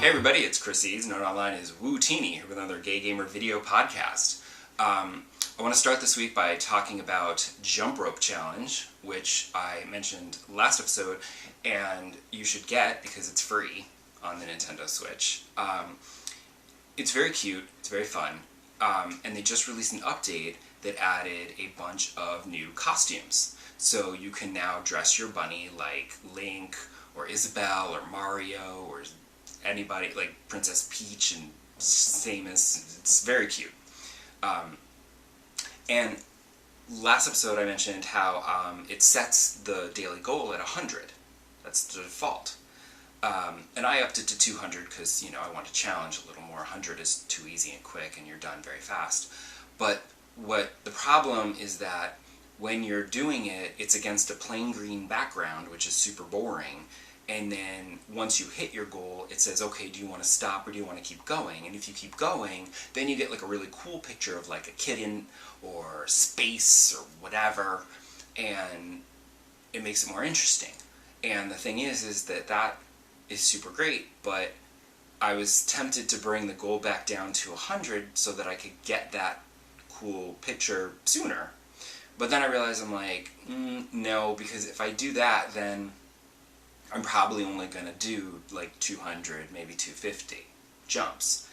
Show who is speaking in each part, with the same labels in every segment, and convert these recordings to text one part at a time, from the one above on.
Speaker 1: Hey everybody, it's Chris Eads, known online as Wootini, here with another Gay Gamer video podcast. I want to start this week by talking about Jump Rope Challenge, which I mentioned last episode, and you should get because it's free on the Nintendo Switch. It's very cute, it's very fun, and they just released an update that added a bunch of new costumes. So you can now dress your bunny like Link, or Isabelle, or Mario, or anybody, like Princess Peach and Samus. It's very cute. And last episode I mentioned how it sets the daily goal at 100. That's the default. And I upped it to 200 because, you know, I want to challenge a little more. 100 is too easy and quick and you're done very fast. But what the problem is that when you're doing it, it's against a plain green background, which is super boring. And then once you hit your goal, it says, okay, do you want to stop or do you want to keep going? And if you keep going, then you get like a really cool picture of like a kitten or space or whatever, and it makes it more interesting. And the thing is that is super great, but I was tempted to bring the goal back down to 100 so that I could get that cool picture sooner. But then I realized I'm like, no, because if I do that, then I'm probably only going to do like 200, maybe 250 jumps.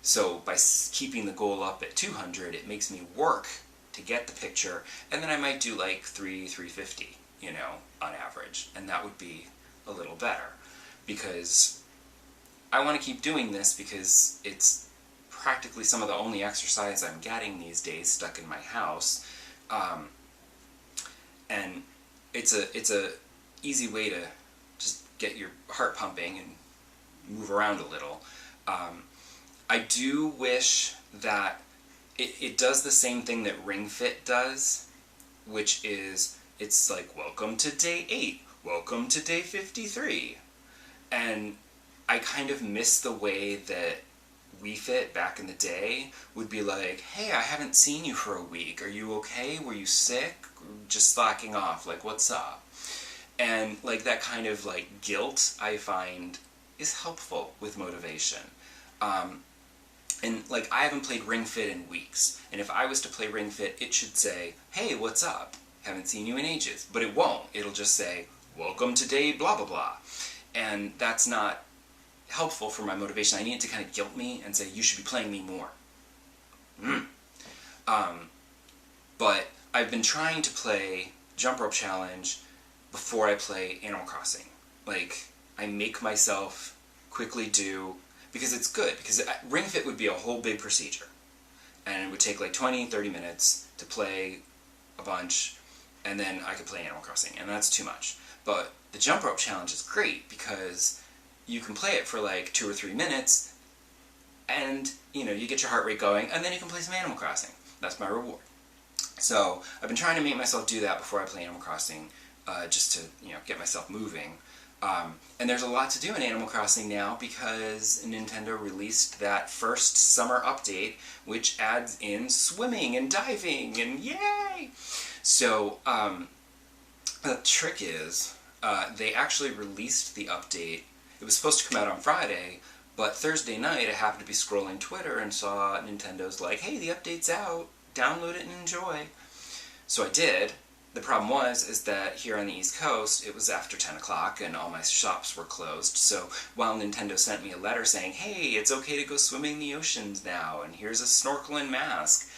Speaker 1: So by keeping the goal up at 200, it makes me work to get the picture, and then I might do like 350, you know, on average. And that would be a little better, because I want to keep doing this because it's practically some of the only exercise I'm getting these days stuck in my house. And it's a easy way to just get your heart pumping and move around a little. I do wish that it does the same thing that Ring Fit does, which is, it's like, welcome to day 8, welcome to day 53. And I kind of miss the way that Wii Fit back in the day would be like, hey, I haven't seen you for a week, are you okay, were you sick, just slacking off, like what's up? And like that kind of like guilt I find is helpful with motivation. And like I haven't played Ring Fit in weeks, and if I was to play Ring Fit, it should say, hey, what's up, haven't seen you in ages. But it won't. It'll just say, welcome to day blah blah blah. And that's not helpful for my motivation. I need it to kind of guilt me and say, you should be playing me more. But I've been trying to play Jump Rope Challenge before I play Animal Crossing. Like, I make myself quickly do, because it's good, because Ring Fit would be a whole big procedure. And it would take like 20-30 minutes to play a bunch, and then I could play Animal Crossing, and that's too much. But the Jump Rope Challenge is great, because you can play it for like 2 or 3 minutes, and, you know, you get your heart rate going, and then you can play some Animal Crossing. That's my reward. So, I've been trying to make myself do that before I play Animal Crossing, just to, you know, get myself moving. And there's a lot to do in Animal Crossing now because Nintendo released that first summer update, which adds in swimming and diving, and yay! So, the trick is, they actually released the update. It was supposed to come out on Friday, but Thursday night I happened to be scrolling Twitter and saw Nintendo's like, hey, the update's out, download it and enjoy. So I did. The problem is that here on the East Coast, it was after 10 o'clock and all my shops were closed. So while Nintendo sent me a letter saying, hey, it's okay to go swimming in the oceans now, and here's a snorkel and mask,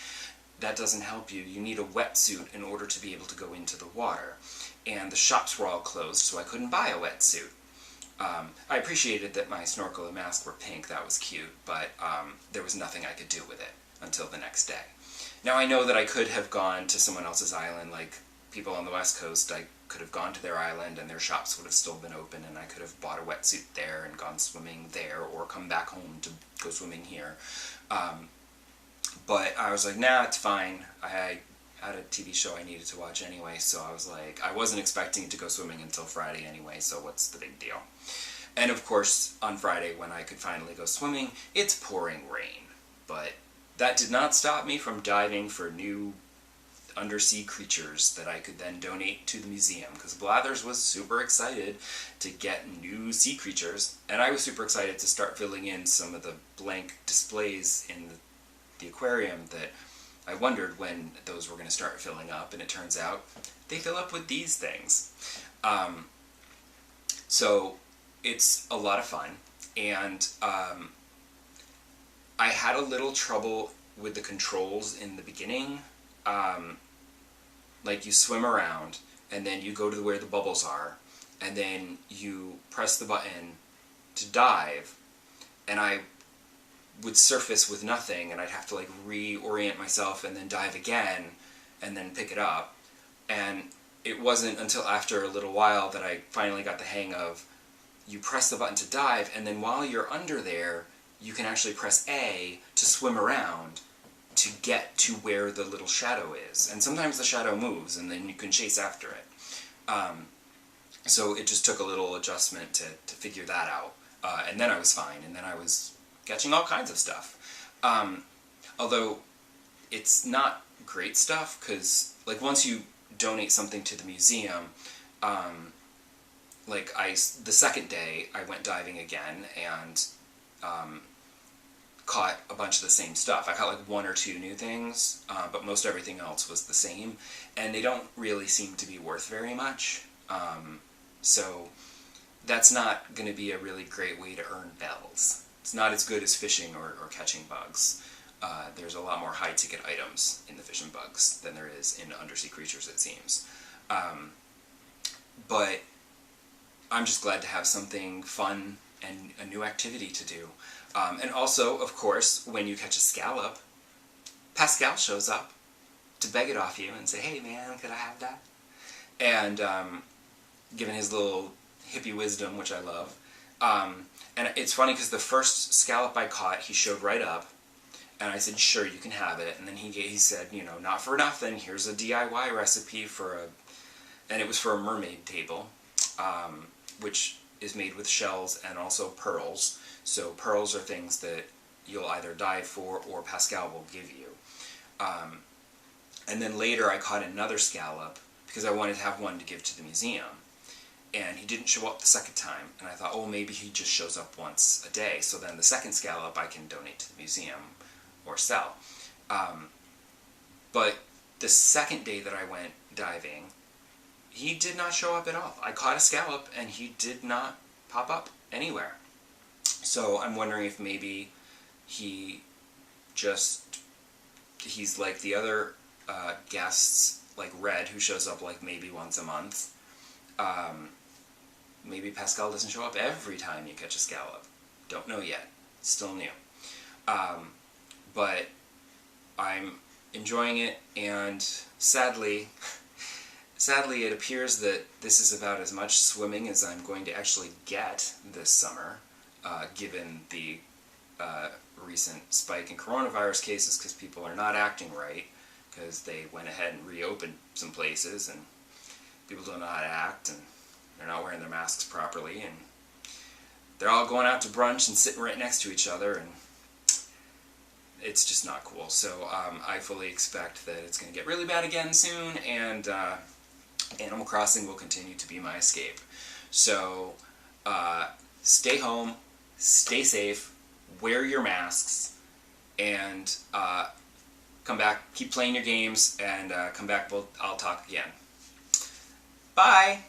Speaker 1: that doesn't help you. You need a wetsuit in order to be able to go into the water. And the shops were all closed, so I couldn't buy a wetsuit. I appreciated that my snorkel and mask were pink, that was cute, but there was nothing I could do with it until the next day. Now I know that I could have gone to someone else's island, like people on the West Coast. I could have gone to their island and their shops would have still been open, and I could have bought a wetsuit there and gone swimming there, or come back home to go swimming here. But I was like, nah, it's fine. I had a TV show I needed to watch anyway, so I was like, I wasn't expecting to go swimming until Friday anyway, so what's the big deal? And of course, on Friday when I could finally go swimming, it's pouring rain. But that did not stop me from diving for new undersea creatures that I could then donate to the museum, because Blathers was super excited to get new sea creatures, and I was super excited to start filling in some of the blank displays in the aquarium that I wondered when those were going to start filling up, and it turns out they fill up with these things. So it's a lot of fun, and I had a little trouble with the controls in the beginning. Like, you swim around, and then you go to where the bubbles are, and then you press the button to dive, and I would surface with nothing, and I'd have to like reorient myself and then dive again and then pick it up. And it wasn't until after a little while that I finally got the hang of, you press the button to dive, and then while you're under there you can actually press A to swim around to get to where the little shadow is. And sometimes the shadow moves and then you can chase after it. So it just took a little adjustment to figure that out. And then I was fine, and then I was catching all kinds of stuff. Although it's not great stuff, because like once you donate something to the museum, like the second day I went diving again and caught a bunch of the same stuff. I caught like one or two new things, but most everything else was the same, and they don't really seem to be worth very much. So that's not going to be a really great way to earn bells. It's not as good as fishing or catching bugs. There's a lot more high-ticket items in the fish and bugs than there is in undersea creatures, it seems. But I'm just glad to have something fun and a new activity to do. And also, of course, when you catch a scallop, Pascal shows up to beg it off you and say, "Hey man, could I have that?" And given his little hippie wisdom, which I love. And it's funny because the first scallop I caught, he showed right up, and I said, "Sure, you can have it." And then he said, you know, "Not for nothing, here's a DIY recipe and it was for a mermaid table, which is made with shells and also pearls. So pearls are things that you'll either dive for or Pascal will give you. And then later I caught another scallop because I wanted to have one to give to the museum. And he didn't show up the second time, and I thought, oh, maybe he just shows up once a day, so then the second scallop I can donate to the museum or sell. But the second day that I went diving, he did not show up at all. I caught a scallop, and he did not pop up anywhere. So I'm wondering if maybe he's like the other guests, like Red, who shows up like maybe once a month. Maybe Pascal doesn't show up every time you catch a scallop. Don't know yet. Still new. But I'm enjoying it, and sadly it appears that this is about as much swimming as I'm going to actually get this summer, given the recent spike in coronavirus cases, because people are not acting right, because they went ahead and reopened some places, and people don't know how to act, and they're not wearing their masks properly, and they're all going out to brunch and sitting right next to each other, and it's just not cool. So I fully expect that it's going to get really bad again soon, and Animal Crossing will continue to be my escape. So stay home, stay safe, wear your masks, and come back, keep playing your games, and come back, I'll talk again. Bye!